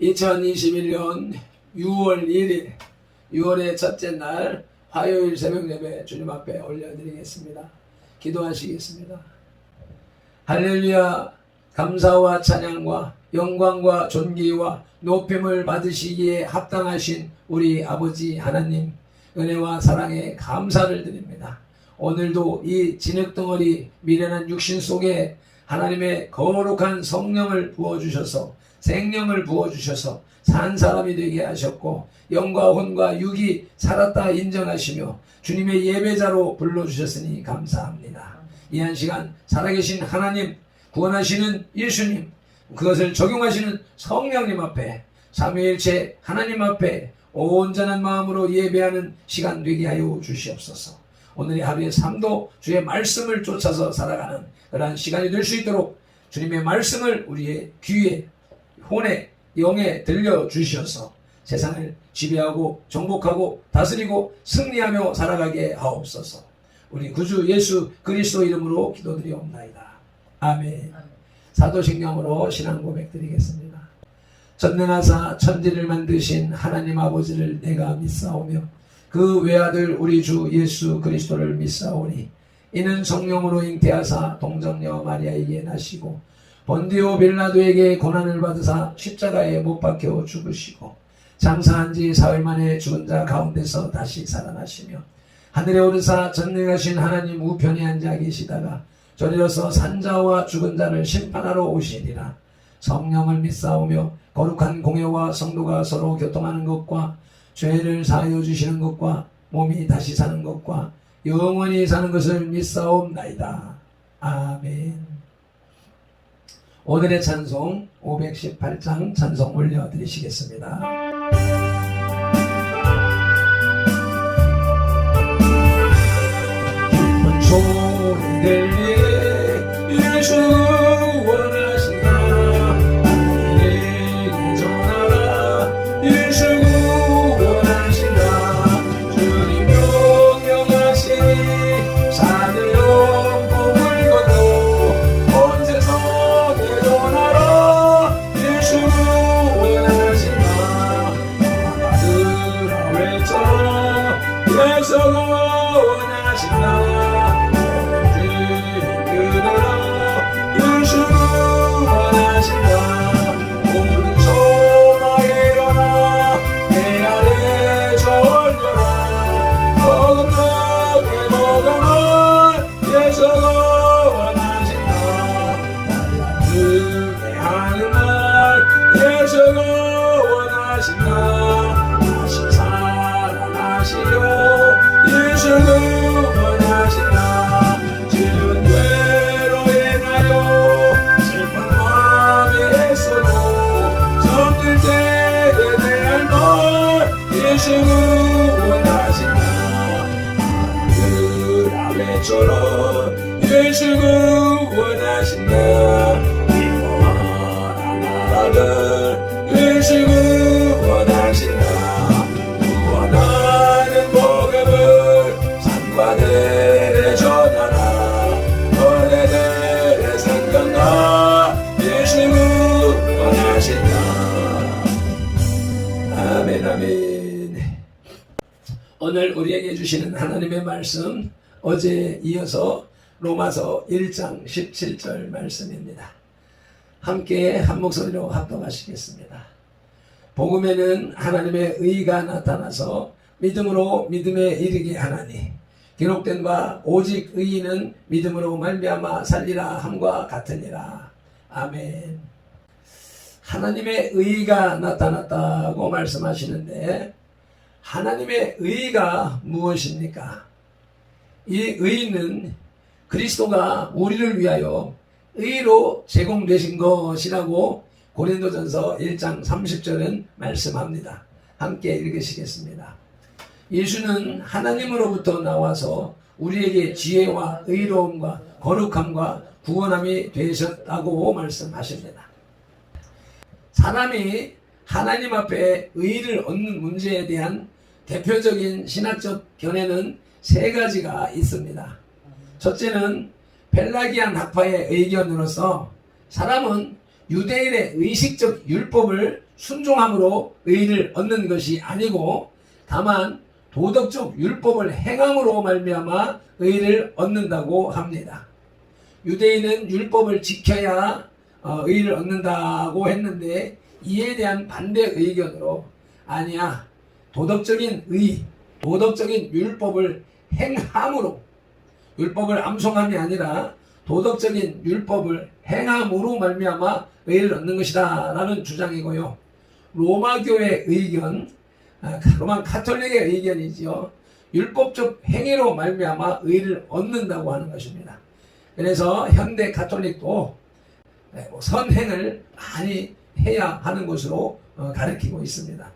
2021년 6월 1일 6월의 첫째 날 화요일 새벽 예배 주님 앞에 올려드리겠습니다. 기도하시겠습니다. 할렐루야. 감사와 찬양과 영광과 존귀와 높임을 받으시기에 합당하신 우리 아버지 하나님, 은혜와 사랑에 감사를 드립니다. 오늘도 이 진흙덩어리 미련한 육신 속에 하나님의 거룩한 성령을 부어주셔서 생명을 부어주셔서 산 사람이 되게 하셨고, 영과 혼과 육이 살았다 인정하시며 주님의 예배자로 불러주셨으니 감사합니다. 이 한 시간 살아계신 하나님, 구원하시는 예수님, 그것을 적용하시는 성령님 앞에, 삼위일체 하나님 앞에 온전한 마음으로 예배하는 시간 되게 하여 주시옵소서. 오늘의 하루의 삶도 주의 말씀을 쫓아서 살아가는 그러한 시간이 될 수 있도록 주님의 말씀을 우리의 귀에, 혼에, 영에 들려주셔서 세상을 지배하고 정복하고 다스리고 승리하며 살아가게 하옵소서. 우리 구주 예수 그리스도 이름으로 기도드리옵나이다. 아멘. 사도신경으로 신앙 고백 드리겠습니다. 전능하사 천지를 만드신 하나님 아버지를 내가 믿사오며 그 외아들 우리 주 예수 그리스도를 믿사오니 이는 성령으로 잉태하사 동정녀 마리아에게 나시고 본디오 빌라도에게 고난을 받으사 십자가에 못 박혀 죽으시고 장사한 지 사흘 만에 죽은 자 가운데서 다시 살아나시며 하늘에 오르사 전능하신 하나님 우편에 앉아 계시다가 저리로서 산자와 죽은 자를 심판하러 오시리라. 성령을 믿사오며 거룩한 공회와 성도가 서로 교통하는 것과 죄를 사하여 주시는 것과 몸이 다시 사는 것과 영원히 사는 것을 믿사옵나이다. 아멘. 오늘의 찬송 518장 찬송 올려드리시겠습니다. 기쁜 소리 들리네 예수 구원하신다. 하늘에게 전하라 예수 구원하신다. 주님 명령하시니 산을 넘고 물 걷고 온 세상에 전하라 예수 구원하신다. 아들아 외쳐 예수 구원하신다. 예수 구원하신다. 하늘아 외쳐라 예수 구원하신다. 기뻐하라 나라들 예수 구원하신다. 구원하는 복음을 산과들에 전하라. 어레들의 상관과 예수 구원하신다. 아멘 아멘. 오늘 우리에게 주시는 하나님의 말씀, 어제에 이어서 로마서 1장 17절 말씀입니다. 함께 한 목소리로 합독하시겠습니다. 복음에는 하나님의 의가 나타나서 믿음으로 믿음에 이르게 하나니 기록된 바 오직 의인은 믿음으로 말미암아 살리라 함과 같으니라. 아멘. 하나님의 의가 나타났다고 말씀하시는데, 하나님의 의가 무엇입니까? 이 의는 그리스도가 우리를 위하여 의로 제공되신 것이라고 고린도전서 1장 30절은 말씀합니다. 함께 읽으시겠습니다. 예수는 하나님으로부터 나와서 우리에게 지혜와 의로움과 거룩함과 구원함이 되셨다고 말씀하십니다. 사람이 하나님 앞에 의를 얻는 문제에 대한 대표적인 신학적 견해는 세 가지가 있습니다. 첫째는 펠라기안 학파의 의견으로서 사람은 유대인의 의식적 율법을 순종함으로 의를 얻는 것이 아니고 다만 도덕적 율법을 행함으로 말미암아 의를 얻는다고 합니다. 유대인은 율법을 지켜야 의를 얻는다고 했는데 이에 대한 반대 의견으로 아니야, 도덕적인 의, 도덕적인 율법을 행함으로, 율법을 암송함이 아니라 도덕적인 율법을 행함으로 말미암아 의를 얻는 것이다 라는 주장이고요. 로마교의 의견, 로마 가톨릭의 의견이지요. 율법적 행위로 말미암아 의를 얻는다고 하는 것입니다. 그래서 현대 가톨릭도 선행을 많이 해야 하는 것으로 가르치고 있습니다.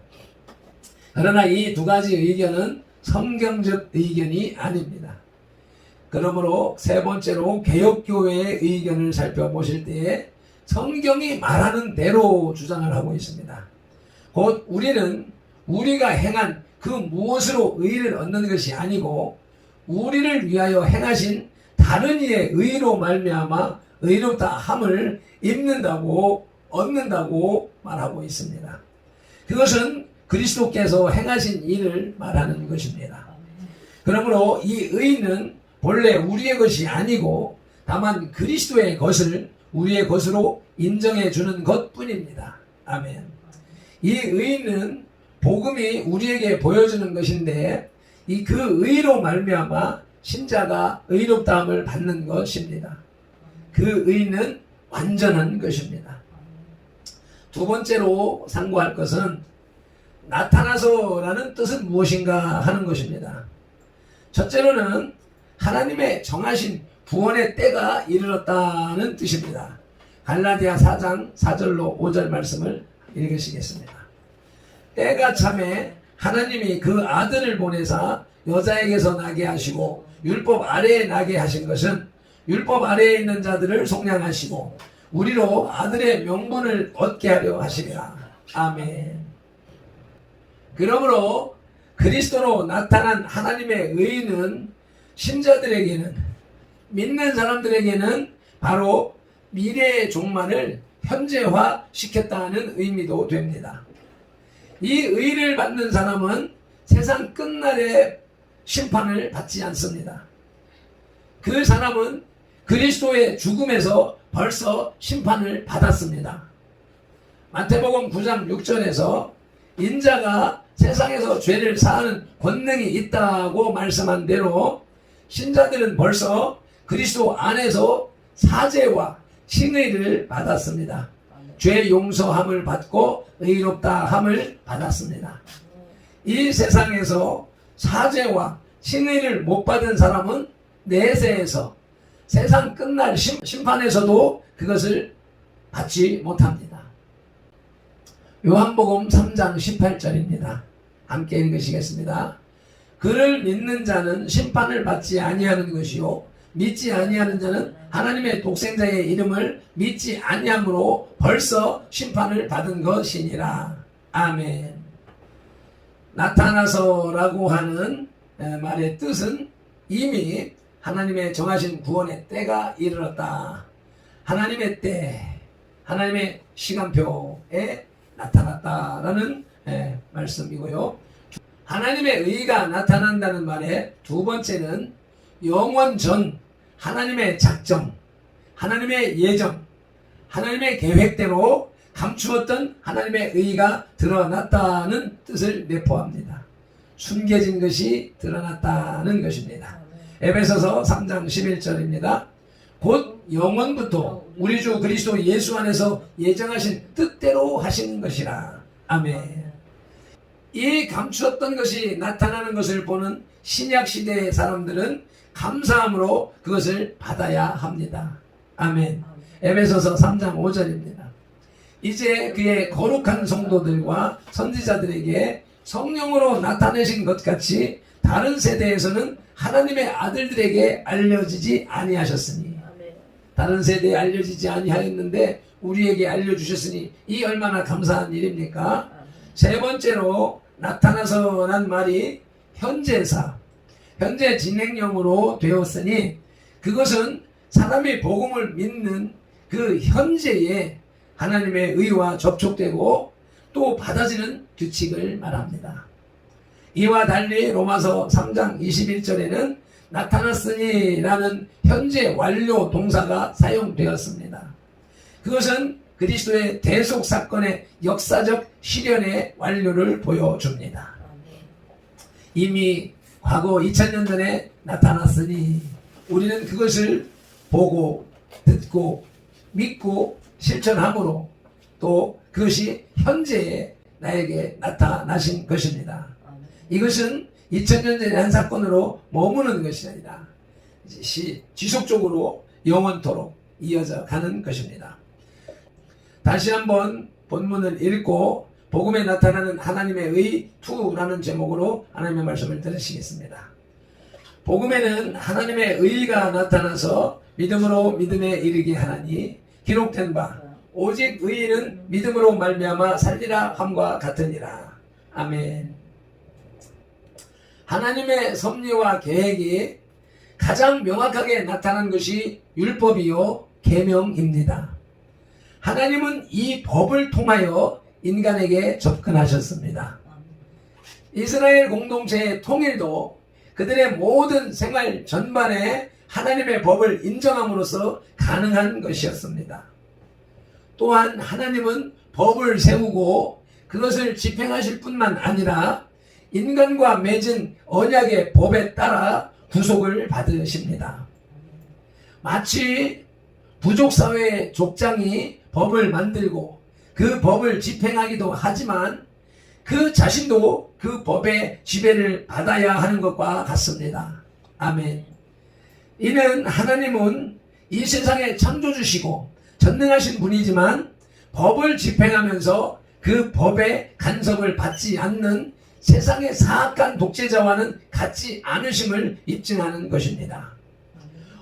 그러나 이 두 가지 의견은 성경적 의견이 아닙니다. 그러므로 세 번째로 개혁교회의 의견을 살펴보실 때에 성경이 말하는 대로 주장을 하고 있습니다. 곧 우리는 우리가 행한 그 무엇으로 의를 얻는 것이 아니고 우리를 위하여 행하신 다른 이의 의로 말미암아 의롭다 함을 입는다고 얻는다고 말하고 있습니다. 그것은 그리스도께서 행하신 일을 말하는 것입니다. 그러므로 이 의는 본래 우리의 것이 아니고 다만 그리스도의 것을 우리의 것으로 인정해 주는 것뿐입니다. 아멘. 이 의는 복음이 우리에게 보여주는 것인데 그 의로 말미암아 신자가 의롭다함을 받는 것입니다. 그 의는 완전한 것입니다. 두 번째로 상고할 것은 나타나서라는 뜻은 무엇인가 하는 것입니다. 첫째로는 하나님의 정하신 구원의 때가 이르렀다는 뜻입니다. 갈라디아 4장 4절로 5절 말씀을 읽으시겠습니다. 때가 참에 하나님이 그 아들을 보내사 여자에게서 나게 하시고 율법 아래에 나게 하신 것은 율법 아래에 있는 자들을 속량하시고 우리로 아들의 명분을 얻게 하려 하시리라. 아멘. 그러므로 그리스도로 나타난 하나님의 의는 신자들에게는, 믿는 사람들에게는 바로 미래의 종말을 현재화시켰다는 의미도 됩니다. 이 의를 받는 사람은 세상 끝날의 심판을 받지 않습니다. 그 사람은 그리스도의 죽음에서 벌써 심판을 받았습니다. 마태복음 9장 6절에서 인자가 세상에서 죄를 사하는 권능이 있다고 말씀한 대로 신자들은 벌써 그리스도 안에서 사죄와 칭의를 받았습니다. 죄 용서함을 받고 의롭다함을 받았습니다. 이 세상에서 사죄와 칭의를 못 받은 사람은 내세에서 세상 끝날 심판에서도 그것을 받지 못합니다. 요한복음 3장 18절입니다. 함께 읽으시겠습니다. 그를 믿는 자는 심판을 받지 아니하는 것이요 믿지 아니하는 자는 하나님의 독생자의 이름을 믿지 아니함으로 벌써 심판을 받은 것이니라. 아멘. 나타나서라고 하는 말의 뜻은 이미 하나님의 정하신 구원의 때가 이르렀다. 하나님의 때, 하나님의 시간표에 나타났다라는 말씀이고요. 하나님의 의가 나타난다는 말의 두 번째는 영원 전 하나님의 작정, 하나님의 예정, 하나님의 계획대로 감추었던 하나님의 의가 드러났다는 뜻을 내포합니다. 숨겨진 것이 드러났다는 것입니다. 에베소서 3장 11절입니다. 곧 영원부터 우리 주 그리스도 예수 안에서 예정하신 뜻대로 하신 것이라. 아멘. 이 감추었던 것이 나타나는 것을 보는 신약시대의 사람들은 감사함으로 그것을 받아야 합니다. 아멘. 에베소서 3장 5절입니다. 이제 그의 거룩한 성도들과 선지자들에게 성령으로 나타내신 것 같이 다른 세대에서는 하나님의 아들들에게 알려지지 아니하셨으니, 다른 세대에 알려지지 아니하였는데 우리에게 알려주셨으니 이 얼마나 감사한 일입니까? 세 번째로 나타나서란 말이 현재사, 현재 진행형으로 되었으니 그것은 사람이 복음을 믿는 그 현재에 하나님의 의와 접촉되고 또 받아지는 규칙을 말합니다. 이와 달리 로마서 3장 21절에는 나타났으니 라는 현재 완료 동사가 사용되었습니다. 그것은 그리스도의 대속 사건의 역사적 실현의 완료를 보여줍니다. 이미 과거 2000년 전에 나타났으니 우리는 그것을 보고 듣고 믿고 실천함으로 또 그것이 현재의 나에게 나타나신 것입니다. 이것은 2000년 전의 한 사건으로 머무는 것이 아니라 지속적으로 영원토록 이어져 가는 것입니다. 다시 한번 본문을 읽고 복음에 나타나는 하나님의 의 2라는 제목으로 하나님의 말씀을 들으시겠습니다. 복음에는 하나님의 의가 나타나서 믿음으로 믿음에 이르게 하나니 기록된 바 오직 의인은 믿음으로 말미암아 살리라 함과 같으니라. 아멘. 하나님의 섭리와 계획이 가장 명확하게 나타난 것이 율법이요 계명입니다. 하나님은 이 법을 통하여 인간에게 접근하셨습니다. 이스라엘 공동체의 통일도 그들의 모든 생활 전반에 하나님의 법을 인정함으로써 가능한 것이었습니다. 또한 하나님은 법을 세우고 그것을 집행하실 뿐만 아니라 인간과 맺은 언약의 법에 따라 구속을 받으십니다. 마치 부족사회의 족장이 법을 만들고 그 법을 집행하기도 하지만 그 자신도 그 법의 지배를 받아야 하는 것과 같습니다. 아멘. 이는 하나님은 이 세상에 창조주시고 전능하신 분이지만 법을 집행하면서 그 법의 간섭을 받지 않는 세상의 사악한 독재자와는 같지 않으심을 입증하는 것입니다.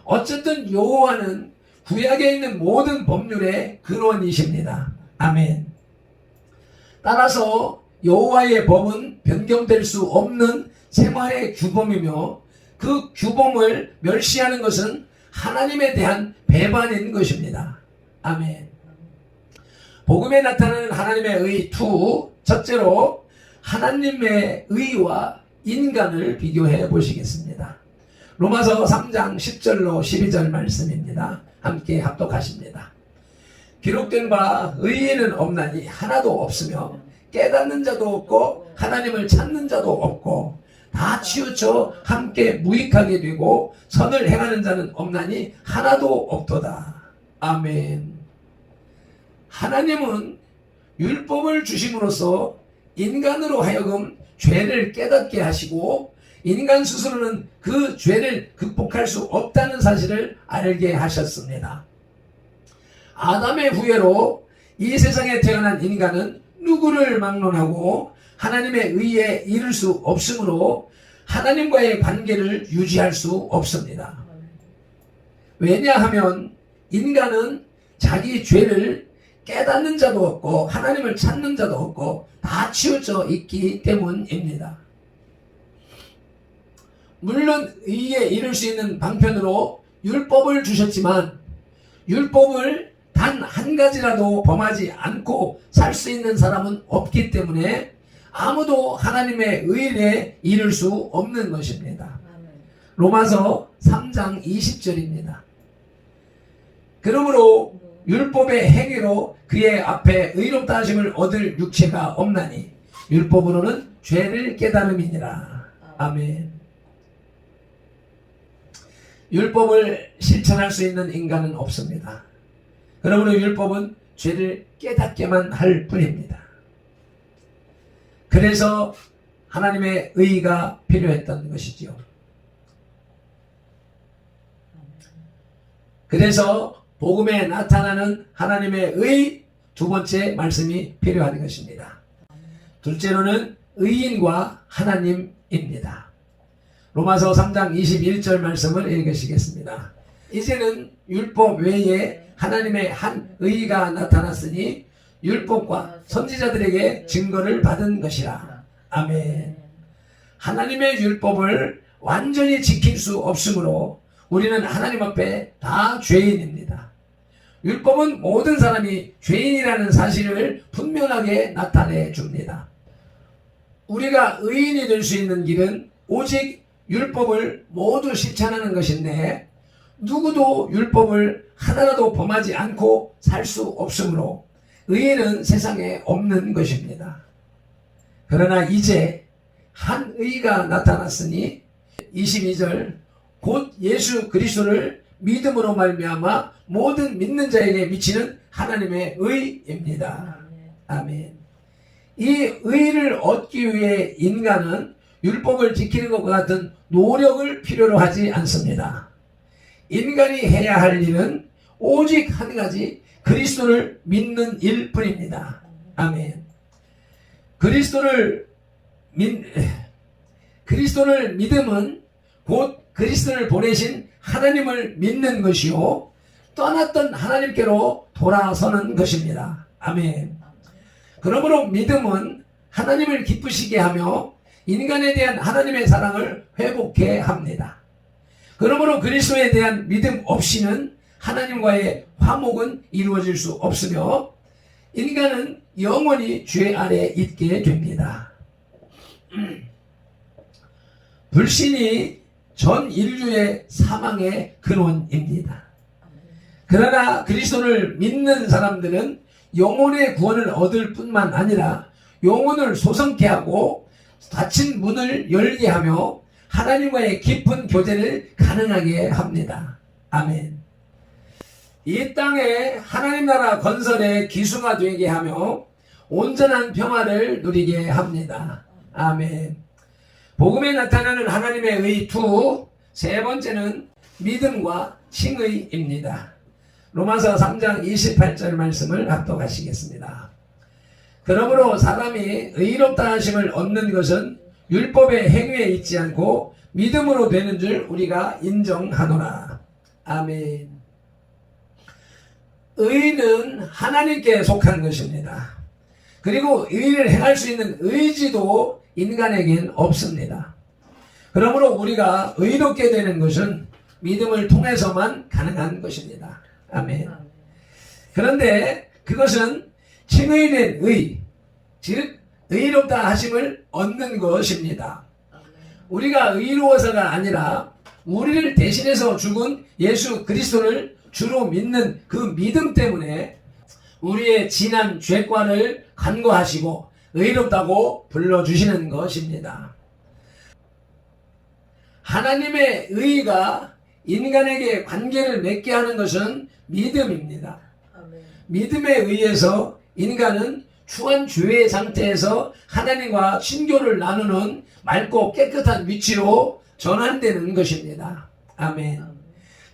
어쨌든 여호와는 구약에 있는 모든 법률의 근원이십니다. 아멘. 따라서 여호와의 법은 변경될 수 없는 생활의 규범이며 그 규범을 멸시하는 것은 하나님에 대한 배반인 것입니다. 아멘. 복음에 나타나는 하나님의 의 2, 첫째로 하나님의 의와 인간을 비교해 보시겠습니다. 로마서 3장 10절로 12절 말씀입니다. 함께 합독하십니다. 기록된 바 의인은 없나니 하나도 없으며 깨닫는 자도 없고 하나님을 찾는 자도 없고 다 치우쳐 함께 무익하게 되고 선을 행하는 자는 없나니 하나도 없도다. 아멘. 하나님은 율법을 주심으로써 인간으로 하여금 죄를 깨닫게 하시고 인간 스스로는 그 죄를 극복할 수 없다는 사실을 알게 하셨습니다. 아담의 후예로 이 세상에 태어난 인간은 누구를 막론하고 하나님의 의에 이를 수 없으므로 하나님과의 관계를 유지할 수 없습니다. 왜냐하면 인간은 자기 죄를 깨닫는 자도 없고 하나님을 찾는 자도 없고 다 치우쳐 있기 때문입니다. 물론 의에 이를 수 있는 방편으로 율법을 주셨지만 율법을 단 한 가지라도 범하지 않고 살 수 있는 사람은 없기 때문에 아무도 하나님의 의에 이를 수 없는 것입니다. 로마서 3장 20절입니다. 그러므로 율법의 행위로 그의 앞에 의롭다 하심을 얻을 육체가 없나니 율법으로는 죄를 깨달음이니라. 아멘. 율법을 실천할 수 있는 인간은 없습니다. 그러므로 율법은 죄를 깨닫게만 할 뿐입니다. 그래서 하나님의 의가 필요했던 것이지요. 그래서 복음에 나타나는 하나님의 의 2번째 말씀이 필요한 것입니다. 둘째로는 의인과 하나님입니다. 로마서 3장 21절 말씀을 읽으시겠습니다. 이제는 율법 외에 하나님의 한 의가 나타났으니 율법과 선지자들에게 증거를 받은 것이라. 아멘. 하나님의 율법을 완전히 지킬 수 없으므로 우리는 하나님 앞에 다 죄인입니다. 율법은 모든 사람이 죄인이라는 사실을 분명하게 나타내 줍니다. 우리가 의인이 될 수 있는 길은 오직 율법을 모두 실천하는 것인데 누구도 율법을 하나라도 범하지 않고 살 수 없으므로 의인은 세상에 없는 것입니다. 그러나 이제 한 의가 나타났으니 22절 곧 예수 그리스도를 믿음으로 말미암아 모든 믿는 자에게 미치는 하나님의 의입니다. 아멘. 이 의를 얻기 위해 인간은 율법을 지키는 것과 같은 노력을 필요로 하지 않습니다. 인간이 해야 할 일은 오직 한 가지 그리스도를 믿는 일뿐입니다. 아멘. 그리스도를 믿음은 곧 그리스도를 보내신 하나님을 믿는 것이요 떠났던 하나님께로 돌아서는 것입니다. 아멘. 그러므로 믿음은 하나님을 기쁘시게 하며 인간에 대한 하나님의 사랑을 회복해 합니다. 그러므로 그리스도에 대한 믿음 없이는 하나님과의 화목은 이루어질 수 없으며 인간은 영원히 죄 아래 있게 됩니다. 불신이 전 인류의 사망의 근원입니다. 그러나 그리스도를 믿는 사람들은 영혼의 구원을 얻을 뿐만 아니라 영혼을 소성케 하고 닫힌 문을 열게 하며 하나님과의 깊은 교제를 가능하게 합니다. 아멘. 이 땅에 하나님 나라 건설의 기수가 되게 하며 온전한 평화를 누리게 합니다. 아멘. 복음에 나타나는 하나님의 의 세 번째는 믿음과 칭의입니다. 로마서 3장 28절 말씀을 합독하시겠습니다. 그러므로 사람이 의롭다 하심을 얻는 것은 율법의 행위에 있지 않고 믿음으로 되는 줄 우리가 인정하노라. 아멘. 의는 하나님께 속한 것입니다. 그리고 의를 행할 수 있는 의지도 인간에겐 없습니다. 그러므로 우리가 의롭게 되는 것은 믿음을 통해서만 가능한 것입니다. 아멘. 그런데 그것은 칭의된 의, 즉 의롭다 하심을 얻는 것입니다. 우리가 의로워서가 아니라 우리를 대신해서 죽은 예수 그리스도를 주로 믿는 그 믿음 때문에 우리의 지난 죄과를 간과하시고 의롭다고 불러주시는 것입니다. 하나님의 의가 인간에게 관계를 맺게 하는 것은 믿음입니다. 믿음에 의해서 인간은 추한 죄의 상태에서 하나님과 친교를 나누는 맑고 깨끗한 위치로 전환되는 것입니다. 아멘.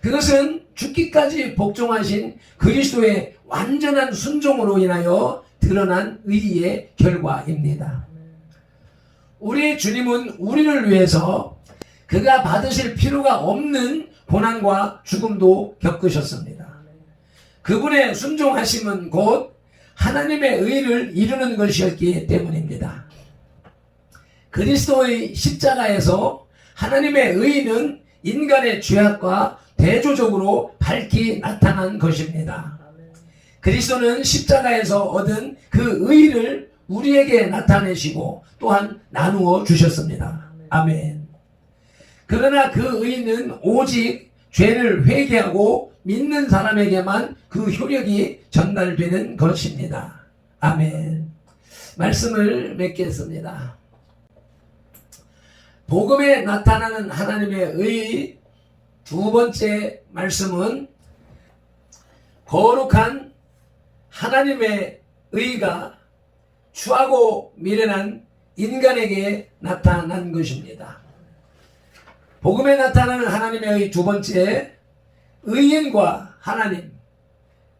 그것은 죽기까지 복종하신 그리스도의 완전한 순종으로 인하여 드러난 의의 결과입니다. 우리 주님은 우리를 위해서 그가 받으실 필요가 없는 고난과 죽음도 겪으셨습니다. 그분의 순종하심은 곧 하나님의 의를 이루는 것이었기 때문입니다. 그리스도의 십자가에서 하나님의 의는 인간의 죄악과 대조적으로 밝히 나타난 것입니다. 그리스도는 십자가에서 얻은 그 의를 우리에게 나타내시고 또한 나누어 주셨습니다. 아멘. 그러나 그 의는 오직 죄를 회개하고 믿는 사람에게만 그 효력이 전달되는 것입니다. 아멘. 말씀을 맺겠습니다. 복음에 나타나는 하나님의 의 두 번째 말씀은 거룩한 하나님의 의가 추하고 미련한 인간에게 나타난 것입니다. 복음에 나타나는 하나님의 의 두 번째, 의인과 하나님.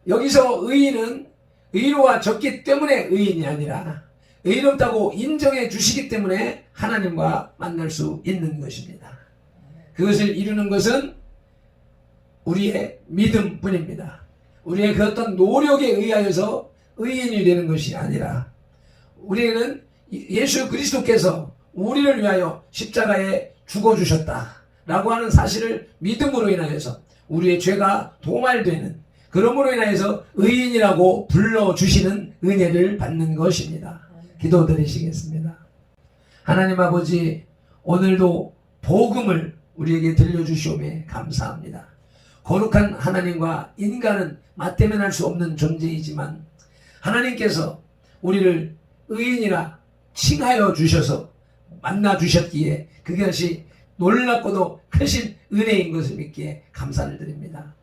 여기서 의인은 의로워졌기 때문에 의인이 아니라 의롭다고 인정해 주시기 때문에 하나님과 만날 수 있는 것입니다. 그것을 이루는 것은 우리의 믿음뿐입니다. 우리의 그 어떤 노력에 의하여서 의인이 되는 것이 아니라 우리는 예수 그리스도께서 우리를 위하여 십자가에 죽어주셨다라고 하는 사실을 믿음으로 인하여서 우리의 죄가 도말되는 그러므로 인하여서 의인이라고 불러주시는 은혜를 받는 것입니다. 기도드리시겠습니다. 하나님 아버지, 오늘도 복음을 우리에게 들려주시오매 감사합니다. 거룩한 하나님과 인간은 맞대면할 수 없는 존재이지만 하나님께서 우리를 의인이라 칭하여 주셔서 만나 주셨기에 그것이 놀랍고도 크신 은혜인 것을 믿기에 감사를 드립니다.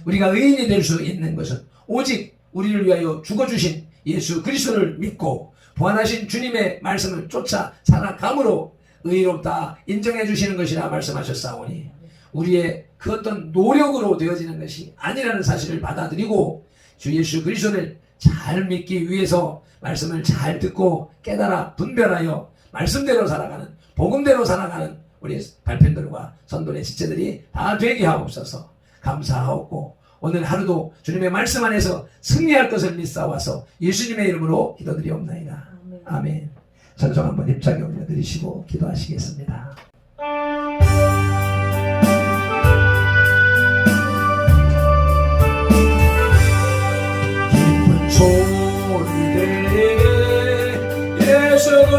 우리가 의인이 될 수 있는 것은 오직 우리를 위하여 죽어주신 예수 그리스도를 믿고 부활하신 주님의 말씀을 쫓아 살아감으로 의롭다 인정해 주시는 것이라 말씀하셨사오니 우리의 그 어떤 노력으로 되어지는 것이 아니라는 사실을 받아들이고 주 예수 그리스도를 잘 믿기 위해서 말씀을 잘 듣고 깨달아 분별하여 말씀대로 살아가는 복음대로 살아가는 우리 발편들과 선도의 지체들이 다 되게 하옵소서. 감사하옵고 오늘 하루도 주님의 말씀 안에서 승리할 것을 믿사와서 예수님의 이름으로 기도드리옵나이다. 아멘. 전송 한번 입장에 올려드리시고 기도하시겠습니다. 기쁜 소리 들리게 예수가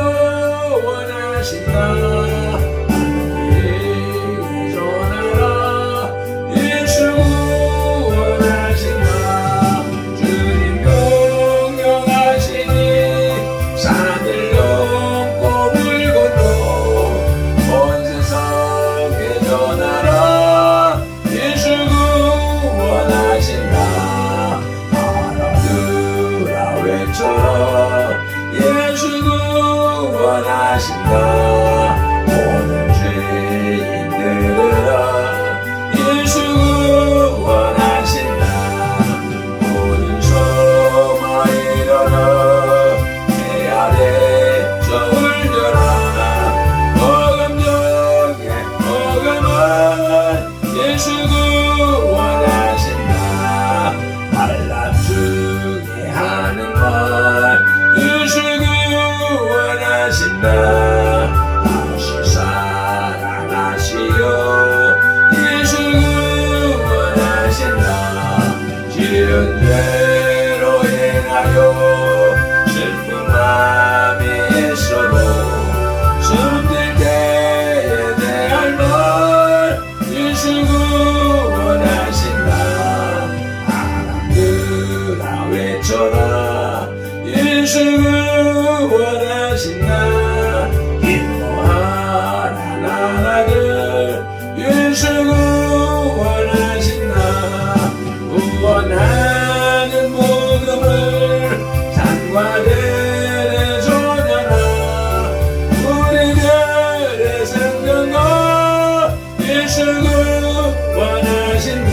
원하신다. 오늘 죄인들아 예수 원하신다. 모든 소마 일어나 내 아래 저울려라. 어금정에 어금은 예수 원하신다. 반란 중에 하는 말 예수 원하신다. 다시 사랑하시오 예수 원하신다. 지은 죄로 인하여 슬픈 마음이 있어도 숨들 때에 대할 말 예수 원하신다. 사람들아 외쳐라 예수 원하신다. 기뻐하라 나라들 예수 원하신다. 구원하는 복음을 산과 들에 전하라. 우리들의 생명과 예수 원하신다.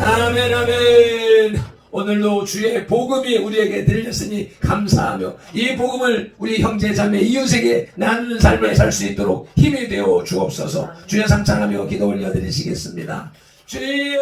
아멘 아멘. 오늘도 주의 복음이 우리에게 들렸으니 감사하며 이 복음을 우리 형제 자매 이웃에게 나누는 삶을 살 수 있도록 힘이 되어 주옵소서. 주여 상창하며 기도 올려드리시겠습니다. 주여